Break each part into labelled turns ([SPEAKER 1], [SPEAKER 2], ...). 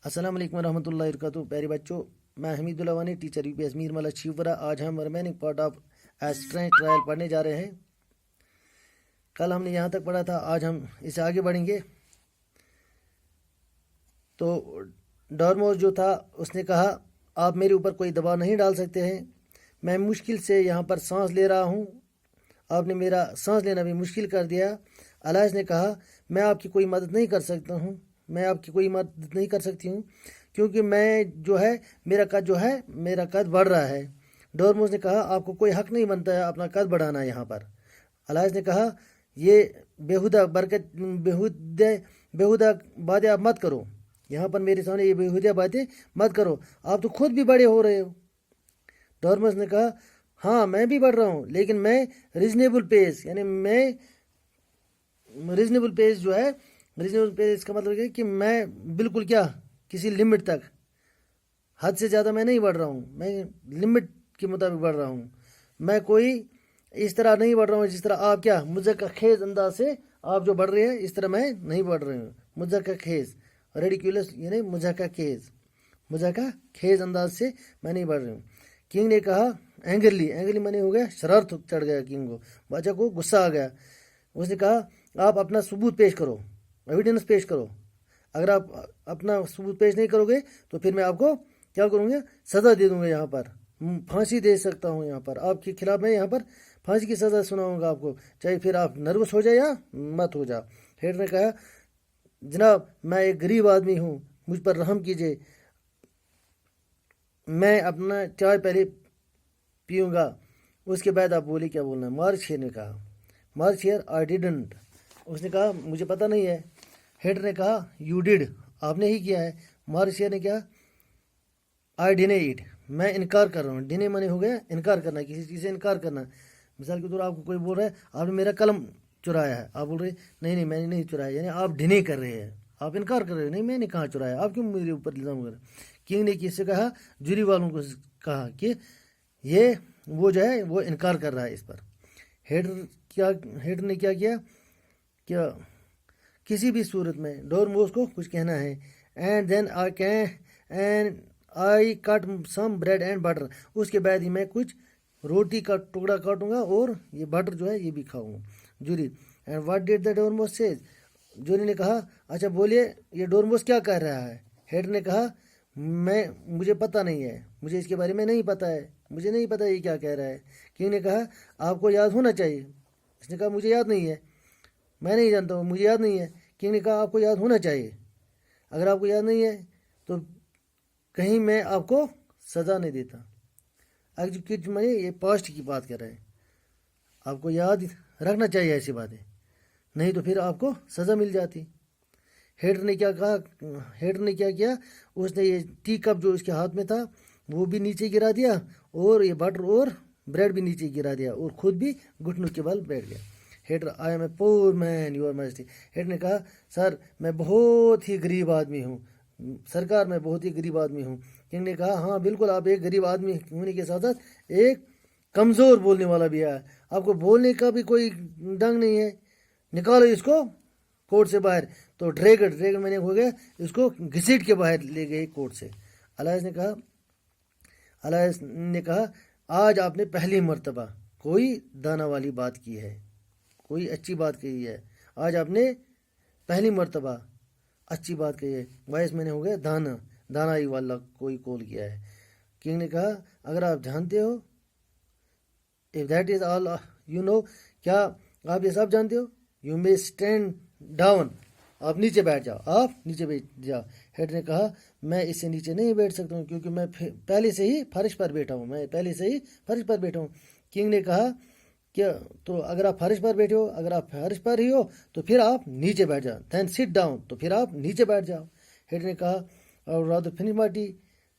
[SPEAKER 1] अस्सलाम वालेकुम रहमतुल्लाहि व बरकातुहू। प्यारे बच्चों, मैं हमीदुल्लाह वानी, टीचर यूपीएस मीर मल्ला शिवपुरा। आज हम रिमेनिंग पार्ट ऑफ एस्ट्रेंस ट्रायल पढ़ने जा रहे हैं। कल हमने यहाँ तक पढ़ा था, आज हम इससे आगे बढ़ेंगे। तो डॉर्मोस जो था उसने कहा, आप मेरे ऊपर कोई दबाव नहीं डाल सकते हैं, मैं मुश्किल से यहाँ पर सांस ले रहा हूँ, आपने मेरा सांस लेना भी मुश्किल कर दिया। अलाइस ने कहा, मैं आपकी कोई मदद नहीं कर सकता हूँ, मैं आपकी कोई मदद नहीं कर सकती हूँ, क्योंकि मैं जो है मेरा कद बढ़ रहा है। डॉर्मोस ने कहा, आपको कोई हक नहीं बनता है अपना कद बढ़ाना यहाँ पर। अलाइस ने कहा, ये बेहुदा बातें आप मत करो, यहाँ पर मेरे सामने ये बेहुदा बातें मत करो, आप तो खुद भी बड़े हो रहे हो। डॉर्मस ने कहा, हाँ मैं भी बढ़ रहा हूँ, लेकिन मैं रीजनेबल पेस, यानी मैं रीजनेबल पेस जो है, रीजनेबल पेस का मतलब है कि मैं बिल्कुल क्या किसी लिमिट तक, हद से ज़्यादा मैं नहीं बढ़ रहा हूँ, मैं लिमिट के मुताबिक बढ़ रहा हूँ। मैं कोई इस तरह नहीं बढ़ रहा हूँ जिस तरह आप क्या मुज़क्कर खेज़ अंदाज से आप जो बढ़ रहे हैं, इस तरह मैं नहीं बढ़ रही हूँ। मुज़क्कर खेज़, रेडिकुलस यानी मुज़क्कर खेज़ अंदाज से मैं नहीं बढ़ रही हूँ। किंग ने कहा, एंग्रली माने हो गया शरारत चढ़ गया किंग को, बादशाह को गुस्सा आ गया। उसने कहा, आप अपना सबूत पेश करो, एविडेंस पेश करो। अगर आप अपना सबूत पेश नहीं करोगे तो फिर मैं आपको क्या करूँगा, सज़ा दे दूँगा, यहाँ पर फांसी दे सकता हूँ, यहाँ पर आपके खिलाफ मैं यहाँ पर फांसी की सज़ा सुनाऊँगा आपको, चाहे फिर आप नर्वस हो जाए या मत हो जाओ। हेड ने कहा, जनाब मैं एक गरीब आदमी हूँ, मुझ पर रहम कीजिए, मैं अपना चाय पहले पीऊँगा, उसके बाद आप बोले क्या बोलना है। मार्शेयर ने कहा, मार्शेयर आई डिडंट, उसने कहा मुझे पता नहीं है। हेड ने कहा, यू डिड, आपने ही किया है। मार्शेयर ने कहा, आई डिने इट, मैं इनकार कर रहा हूँ। डिने माने हो गया इनकार करना, किसी चीज़ से इनकार करना। मिसाल के तौर पर आपको कोई बोल रहा है, आपने मेरा कलम चुराया है, आप बोल रहे नहीं मैंने नहीं चुराया, यानी आप डिने कर रहे हैं, आप इनकार कर रहे हो, नहीं मैंने कहाँ चुराया, आप क्यों मेरे ऊपर इल्ज़ाम कर रहे। किंग ने किससे कहा, जूरी वालों को कहा कि ये वो जो है वो इनकार कर रहा है इस पर। हेड ने क्या किया, क्या किसी भी सूरत में डॉर्मोस को कुछ कहना है। And then I cut some bread and butter, उसके बाद ही मैं कुछ रोटी का टुकड़ा काटूंगा और ये बटर जो है ये भी खाऊंगा। Jury, and what did the dormouse says, jury ने कहा, अच्छा बोलिए ये डॉर्मोस क्या कह रहा है। हेड ने कहा, मुझे पता नहीं है, मुझे इसके बारे में नहीं पता है, मुझे नहीं पता ये क्या कह रहा है। किंग ने कहा, आपको याद होना चाहिए। इसने कहा, मुझे याद नहीं है, मैं नहीं जानता हूँ, मुझे याद नहीं है। किंग ने कहा, आपको याद होना चाहिए, अगर आपको याद नहीं है तो कहीं मैं आपको सज़ा नहीं देता। एग्जीक्यूट में ये पास्ट की बात कर रहे हैं, आपको याद रखना चाहिए ऐसी बातें, नहीं तो फिर आपको सज़ा मिल जाती। हेड ने क्या कहा, हेड ने क्या किया, उसने ये टी कप जो उसके हाथ में था वो भी नीचे गिरा दिया और ये बटर और ब्रेड भी नीचे गिरा दिया और खुद भी घुटनों के बल बैठ गया। Head, I am a poor man your majesty. Head ने कहा, सर मैं बहुत ही गरीब आदमी हूँ, सरकार मैं बहुत ही गरीब आदमी हूँ। किंग ने कहा, हाँ बिल्कुल, आप एक गरीब आदमी होने के साथ साथ एक कमज़ोर बोलने वाला भी है, आपको बोलने का भी कोई ढंग नहीं है, निकालो इसको कोर्ट से बाहर। तो ड्रैगन मैंने हो गया, इसको घसीट के बाहर ले गए कोर्ट से। अलाइस ने कहा, आज आपने पहली मर्तबा कोई दाना वाली बात की है, कोई अच्छी बात कही है, आज आपने पहली मर्तबा अच्छी बात कही है। वाइस मैंने हो गया दानाई वाला कोई कॉल किया है। किंग ने कहा, अगर आप जानते हो, if that is all you know, क्या आप ये सब जानते हो, यू मे स्टैंड डाउन, आप नीचे बैठ जाओ, आप नीचे बैठ जाओ। हेड ने कहा, मैं इससे नीचे नहीं बैठ सकता हूँ, क्योंकि मैं पहले से ही फर्श पर बैठा हूँ, मैं पहले से ही फर्श पर बैठा हूँ। किंग ने कहा, क्या तो अगर आप फर्श पर बैठे हो, अगर आप फर्श पर ही हो तो फिर आप नीचे बैठ जाओ, देन सिट डाउन, तो फिर आप नीचे बैठ जाओ। हेड ने कहा, और रात फिनिश माटी,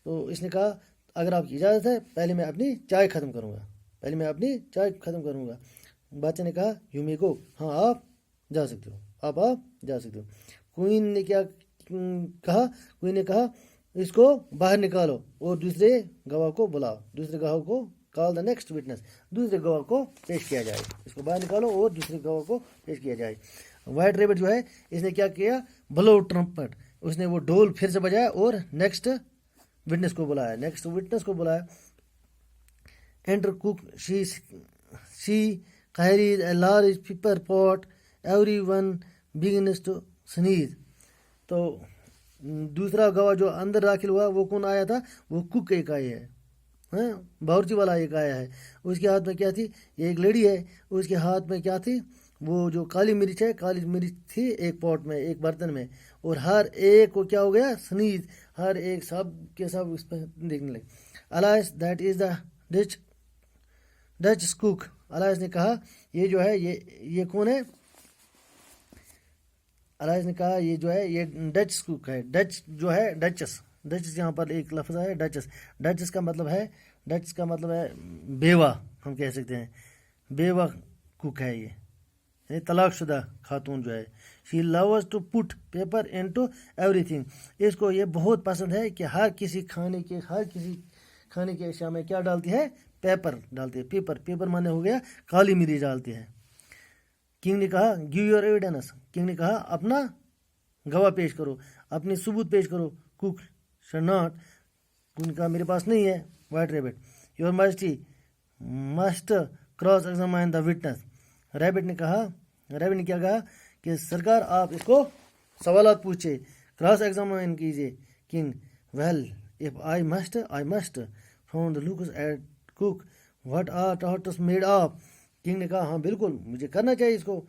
[SPEAKER 1] तो इसने कहा, अगर आपकी इजाज़त है पहले मैं अपनी चाय ख़त्म करूँगा, पहले मैं अपनी चाय ख़त्म करूँगा। बादशाह ने कहा, यू मे गो, हाँ आप जा सकते हो, आप जा सकते हो। क्वीन ने क्या कहा, क्वीन ने कहा, इसको बाहर निकालो और दूसरे गवाह को बुलाओ, दूसरे गवाह को कॉल द नेक्स्ट विटनेस, दूसरे गवाह को पेश किया जाए, इसको बाहर निकालो और दूसरे गवाह को पेश किया जाए। वाइट रेबिट जो है इसने क्या किया, ब्लो ट्रम्पट, اس نے وہ ڈول پھر سے بجایا اور نیکسٹ وٹنس کو بلایا. Enter cook. She carries a large pepper pot. Everyone begins to sneeze. تو دوسرا گواہ جو اندر داخل ہوا وہ کون آیا تھا؟ وہ کک ایک آئی ہے، باورچی والا ایک آیا ہے. اس کے ہاتھ میں کیا تھی؟ یہ ایک لیڈی ہے، اس کے ہاتھ میں کیا تھی؟ وہ جو کالی مرچ تھی ایک پاٹ میں، ایک برتن میں، اور ہر ایک کو کیا ہو گیا؟ سنیز. ہر ایک سب کے سب اس پہ دیکھنے لگے. Alice that is the Dutch cook. Alice نے کہا یہ جو ہے یہ کون ہے؟ الائس نے کہا یہ جو ہے یہ ڈچ کوک ہے. ڈچ جو ہے ڈچس یہاں پر ایک لفظ ہے ڈچس کا مطلب ہے بیوہ، ہم کہہ سکتے ہیں بیوہ کوک ہے یہ، یعنی طلاق شدہ خاتون جو ہے. شی loves to put paper into everything. اس کو یہ بہت پسند ہے کہ ہر کسی کھانے کے اشیاء میں کیا ڈالتی ہے؟ پیپر ڈالتی ہے. پیپر مانے ہو گیا کالی مرچ ڈالتی ہے. کنگ نے کہا give your evidence. کنگ نے کہا اپنا گواہ پیش کرو، اپنی ثبوت پیش کرو. cook should not. کنگ نے کہا میرے پاس نہیں ہے. white rabbit your majesty must cross examine the witness. Rabbit نے کیا کہا کہ سرکار آپ اس کو سوالات پوچھے، کراس ایگزامائن کیجیے. King well if I must found the looks at cook what are tortoise made of. King نے کہا ہاں بالکل مجھے کرنا چاہیے اس کو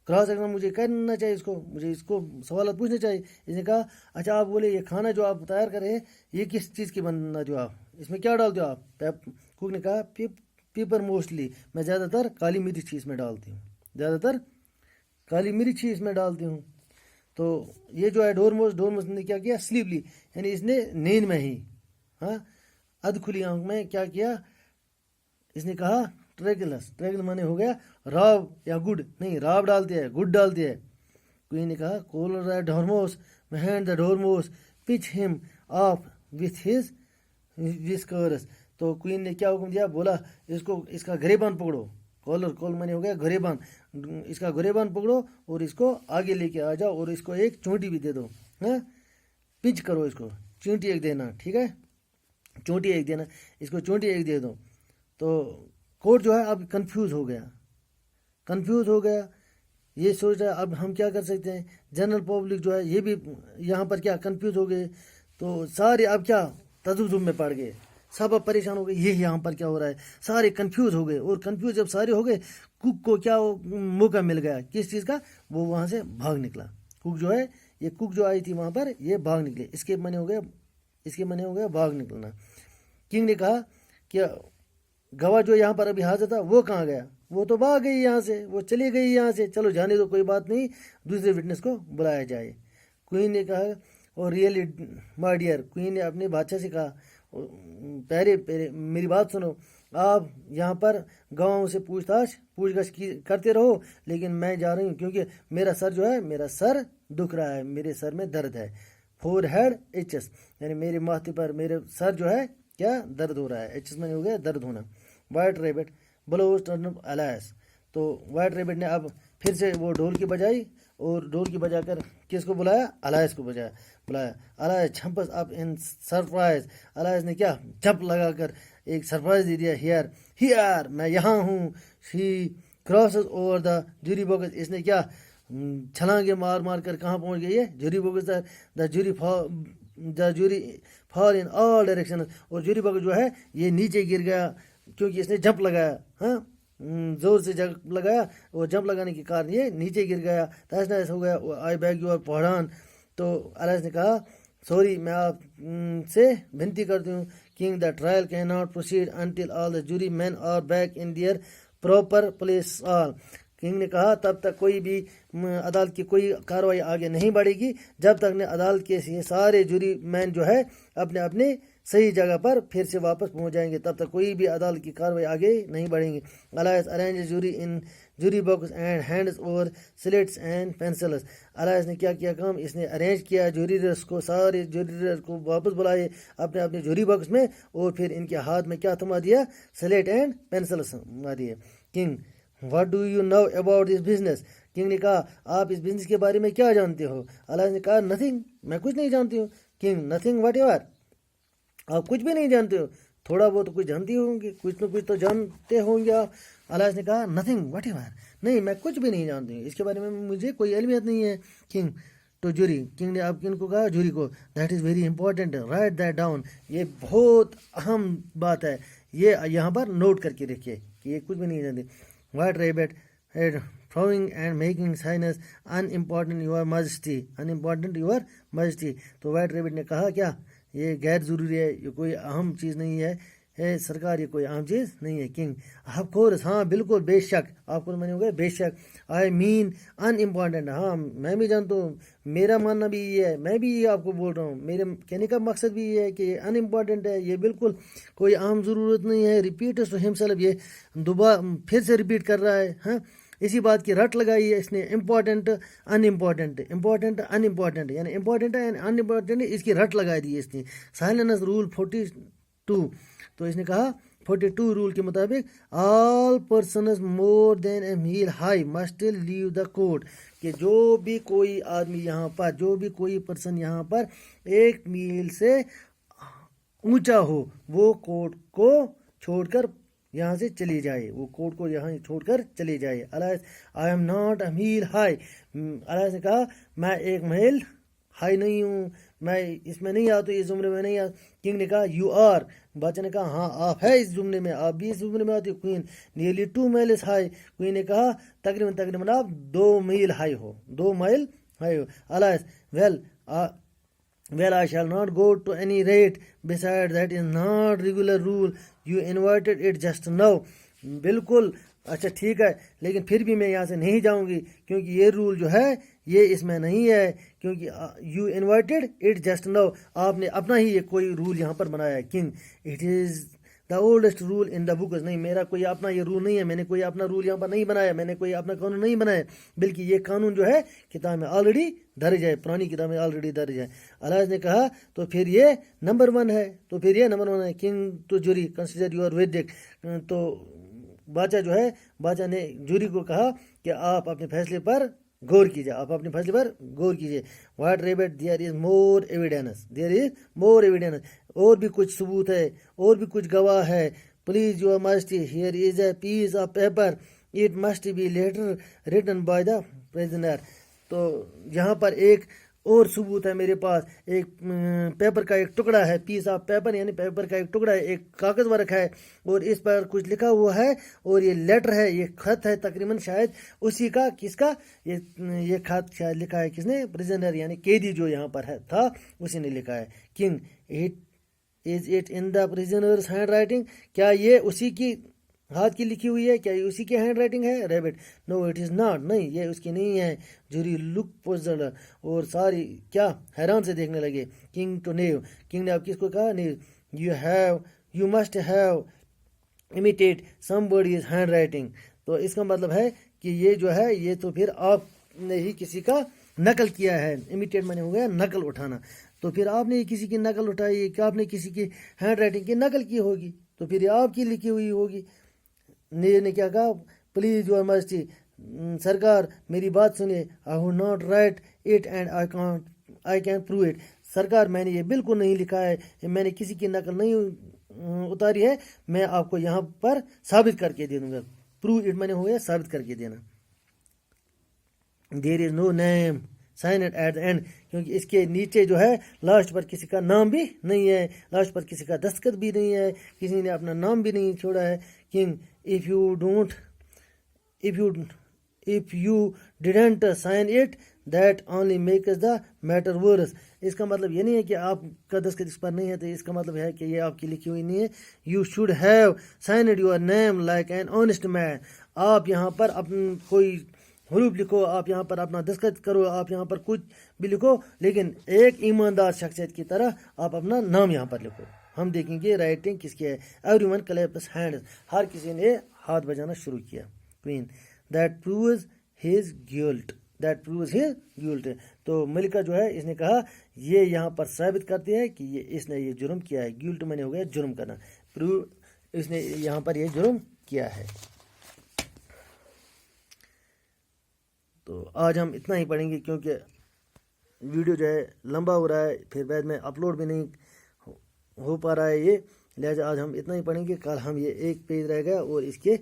[SPEAKER 1] کراس ایگزام، مجھے کرنا چاہیے مجھے اس کو سوالات پوچھنے چاہیے. اس نے کہا اچھا آپ بولے یہ کھانا جو آپ تیار کر رہے ہیں یہ کس چیز کی بننا جو آپ اس میں کیا ڈالتے ہو آپ؟ کوک نے کہا پیپر موسٹلی، میں زیادہ تر کالی مرچ اس میں ڈالتی ہوں. تو یہ جو ہے ڈورموس نے کیا کیا؟ سلیپلی، یعنی اس نے نیند میں ہی ادھ کھلی آنکھ میں کیا کیا؟ اس نے کہا ٹریگل مانے ہو گیا راب یا گڈ، نہیں راب ڈالتی ہے گڈ ڈالتی ہے. کوئین نے کہا کولر ڈورموس ہینڈ دا ڈورموس پچ ہم آف وتھ ہز وسکرس. تو کوئین نے کیا حکم دیا؟ بولا اس کا گریبان پکڑو. کول مانے ہو گیا گریبان، اس کا گریبان پکڑو اور اس کو آگے لے کے آ جاؤ اور اس کو ایک چونٹی بھی دے دو. پنچ کرو اس کو، چونٹی ایک دینا، ٹھیک ہے چونٹی ایک دینا، اس کو چونٹی ایک دے دو. تو کورٹ جو ہے اب کنفیوز ہو گیا، یہ سوچ رہا ہے اب ہم کیا کر سکتے ہیں. جنرل پبلک جو ہے یہ بھی یہاں پر کیا کنفیوز ہو گئے. تو سارے اب کیا تذبذب میں پڑ گئے، سب اب پریشان ہو گئے یہ یہاں پر کیا ہو رہا ہے. سارے کنفیوز ہو گئے، اور کنفیوز جب سارے ہو گئے کک کو کیا موقع مل گیا کس چیز کا؟ وہ وہاں سے بھاگ نکلا. کک جو آئی تھی وہاں پر یہ بھاگ نکلے. اس کے معنی ہو گیا بھاگ نکلنا. کنگ نے کہا کہ گواہ جو یہاں پر ابھی حاضر تھا وہ کہاں گیا؟ وہ تو بھاگ گئی یہاں سے، وہ چلی گئی یہاں سے. چلو جانے دو کوئی بات نہیں، دوسرے وٹنس کو بلایا جائے. کوئین نے کہا اور ریئلی مائی ڈیئر، کوئین نے اپنے بادشاہ سے کہا پیرے میری بات سنو، آپ یہاں پر گواہوں سے پوچھ گچھ کرتے رہو، لیکن میں جا رہی ہوں کیونکہ میرا سر دکھ رہا ہے، میرے سر میں درد ہے. فور ہیڈ ایچس، یعنی میرے ماتھے پر میرے سر جو ہے کیا درد ہو رہا ہے. ایچس میں ہو گیا درد ہونا. وائٹ ریبٹ بلوز ٹرن اپ الائس. تو وائٹ ریبٹ نے اب پھر سے وہ ڈھول کی بجائی اور ڈھول کی بجا کر کس کو بلایا؟ الائس کو بلایا. الائس جھمپس اپ ان سرپرائز. الائس نے کیا جھپ لگا کر ایک سرپرائز دے دیا. ہیئر میں یہاں ہوں. She crosses over the jury box. اس نے کیا چھلانگے مار کر کہاں پہنچ گئی ہے؟ Jury box. The jury fall in all direction. اور جوری باکس جو ہے یہ نیچے گر گیا کیونکہ اس نے جمپ لگایا، زور سے جمپ لگایا، اور جمپ لگانے کے کارن یہ نیچے گر گیا، تہس نہس ہو گیا. آئی بیگ یو پہاڑان. تو الائس نے کہا سوری، میں آپ سے بنتی کرتی ہوں. King the trial can not proceed until all the jury men are back in their proper place all. King نے کہا تب تک کوئی بھی عدالت کی کوئی کارروائی آگے نہیں بڑھے گی جب تک نے عدالت کے سارے جوری مین جو ہے اپنے صحیح جگہ پر پھر سے واپس پہنچ جائیں گے، تب تک کوئی بھی عدالت کی کارروائی آگے نہیں بڑھیں گی. Alice arrange jury in jury box and hands over slates and pencils. Alice نے کیا کام؟ اس نے ارینج کیا جوریرس کو، سارے جوریرس کو واپس بلائے اپنے جوری باکس میں، اور پھر ان کے ہاتھ میں کیا تھما دیا؟ سلیٹ اینڈ پینسلس تھما دیے. King what do you know about this business? King ने कहा आप इस बिजनेस के बारे में क्या जानते हो? अलायस ने कहा नथिंग, मैं कुछ नहीं जानती हूँ। किंग नथिंग व्हाट एवर, आप कुछ भी नहीं जानते हो? थोड़ा बहुत तो कुछ जानती होंगे, कुछ न कुछ तो जानते होंगे आप। अलायस ने कहा नथिंग व्हाट एवर, नहीं मैं कुछ भी नहीं जानती हूँ, इसके बारे में मुझे कोई इल्मियत नहीं है। किंग तो जूरी, किंग ने अब किनको कहा, जूरी को, that is very important, right that down, ये बहुत अहम बात है, ये यहाँ पर नोट करके रखिए कि ये कुछ भी नहीं जानते। White rabbit had throwing and making signs unimportant your majesty, unimportant your majesty। तो व्हाइट रैबिट ने कहा क्या, ये गैर ज़रूरी है, ये कोई अहम चीज़ नहीं है सरकार, ये कोई अहम चीज़ नहीं है। किंग ऑफ कोर्स, हाँ बिल्कुल बेशक, आपको मैंने हो गया बेशक, आई मीन अनइम्पॉर्टेंट, हाँ मैं भी जानता हूँ, मेरा मानना भी ये है, मैं भी ये आपको बोल रहा हूँ, मेरे कहने का मकसद भी ये है कि ये अनइम्पॉर्टेंट है, ये बिल्कुल कोई अहम ज़रूरत नहीं है। रिपीट टू हिमसेल्फ, ये दोबारा फिर से रिपीट कर रहा है, हाँ इसी बात की रट लगाई है इसने, इम्पॉर्टेंट अनइम्पॉर्टेंट, इम्पॉर्टेंट अनइम्पॉर्टेंट, यानी इम्पॉर्टेंट एंड अनइम्पॉर्टेंट, इसकी रट लगाई दी इसने। साइलेंस रूल 42, तो इसने कहा 42 रूल के मुताबिक all persons more than a mile high must leave the court, कि जो भी कोई आदमी यहाँ पर, जो भी कोई पर्सन यहाँ पर 1 मील से ऊंचा हो, वो कोर्ट को छोड़कर यहाँ से चली जाए, वो कोर्ट को यहाँ छोड़कर चली जाए। Alice I am not a mile high, Alice ने कहा मैं 1 मील हाई नहीं हूँ, मैं इसमें नहीं आता, इस जुमरे में नहीं आता। किंग ने कहा यू आर, बादशाह ने कहा हाँ आप है इस जुमरे में, आप भी इस जुमरे में आती हो। Queen nearly 2 meals high, queen ने कहा तकरीबन तकरीबन आप 2 मील हाई हो, 2 मील हाई हो। अलायस well I shall not go to any rate, besides that is not regular rule, you invited it just now। बिल्कुल अच्छा ठीक है, लेकिन फिर भी मैं यहाँ से नहीं जाऊँगी, क्योंकि ये रूल जो है ये इसमें नहीं है, क्योंकि you invited it just now, आपने अपना ही ये कोई रूल यहाँ पर बनाया है। King it is the oldest rule in the book, नहीं मेरा कोई अपना ये रूल नहीं है, मैंने कोई अपना रूल यहाँ पर नहीं बनाया, मैंने कोई अपना कानून नहीं बनाया, बल्कि ये कानून जो है किताब में ऑलरेडी दर्ज है, पुरानी किताब में ऑलरेडी दर्ज है। अलायस ने कहा तो फिर ये नंबर 1 है, तो फिर ये नंबर 1 है। King to jury consider your verdict, तो बादशाह जो है, बादशाह ने जूरी को कहा कि आप अपने फैसले पर गौर कीजिए, आप अपने फैसले पर गौर कीजिए। White rabbit there is more evidence, there is more evidence, और भी कुछ सबूत है, और भी कुछ गवाह है। Please your majesty here is a piece of paper, it must be letter written by the prisoner. तो यहाँ पर एक और सबूत है मेरे पास, एक पेपर का एक टुकड़ा है, पीस ऑफ पेपर यानी पेपर का एक टुकड़ा है, एक कागज़ पर रखा है और इस पर कुछ लिखा हुआ है, और ये लेटर है, ये खत है तकरीबन शायद उसी का, किसका, ये खत शायद लिखा है किसने, प्रिजनर यानी कैदी जो यहाँ पर है था, उसी ने लिखा है। King is it in the prisoners hand writing, क्या ये उसी की हाथ की लिखी हुई है, क्या ये उसी की हैंड राइटिंग है? Rabbit no it is not, नहीं ये उसकी नहीं है। जूरी लुक पुज़ल्ड, और सारी क्या हैरान से देखने लगे। किंग टू नेव, किंग ने अब किसको कहा, नेव, you must have imitate somebody's handwriting, तो इसका मतलब है कि ये जो है ये तो फिर आपने ही किसी का नकल किया है। इमिटेट माने हो गया नकल उठाना, तो फिर आपने ही किसी की नकल उठाई, कि आपने किसी की हैंड राइटिंग की नकल की होगी, तो फिर ये आपकी लिखी हुई होगी। ने क्या कहा, प्लीज योर मस्टी, सरकार मेरी बात सुनिए, I would not right it and I can prove it, सरकार मैंने ये बिल्कुल नहीं लिखा है, मैंने किसी की नकल नहीं उतारी है, मैं आपको यहाँ पर साबित करके दे दूंगा। प्रूव इट मैंने हो गया साबित करके देना। There is no name sign it at the end, क्योंकि इसके नीचे जो है लास्ट पर किसी का नाम भी नहीं है, लास्ट पर किसी का दस्तखत भी नहीं है, किसी ने अपना नाम भी नहीं छोड़ा है। King if you didn't sign it that only makes the matter worse, इसका मतलब ये नहीं है कि आपका दस्तखत इस पर नहीं है तो इसका मतलब है कि ये आपकी लिखी हुई नहीं है। You should have signed your name like an honest man, आप यहाँ पर अपना कोई हरूफ लिखो, आप यहाँ पर अपना दस्तखत करो, आप यहाँ पर कुछ भी लिखो, लेकिन एक ईमानदार शख्सियत की तरह आप अपना नाम यहाँ पर लिखो। हम देखेंगे राइटिंग किसकी है। एवरीवन क्लैप्स हैंड्स, हर किसी ने हाथ बजाना शुरू किया। Queen that proves his guilt, that proves his guilt, तो मलिका जो है इसने कहा ये यहाँ पर साबित करती है कि ये इसने ये जुर्म किया है। गिल्ट मैंने हो गया जुर्म करना, प्रूव इसने यहाँ पर ये जुर्म किया है। تو آج ہم اتنا ہی پڑھیں گے کیونکہ ویڈیو جو ہے لمبا ہو رہا ہے، پھر بعد میں اپلوڈ بھی نہیں ہو پا رہا ہے یہ، لہٰذا آج ہم اتنا ہی پڑھیں گے. کل ہم یہ ایک پیج رہ گیا اور اس کے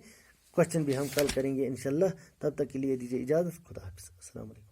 [SPEAKER 1] کوشچن بھی ہم کل کریں گے انشاءاللہ. تب تک کے لیے دیجیے اجازت. خدا حافظ. السلام علیکم.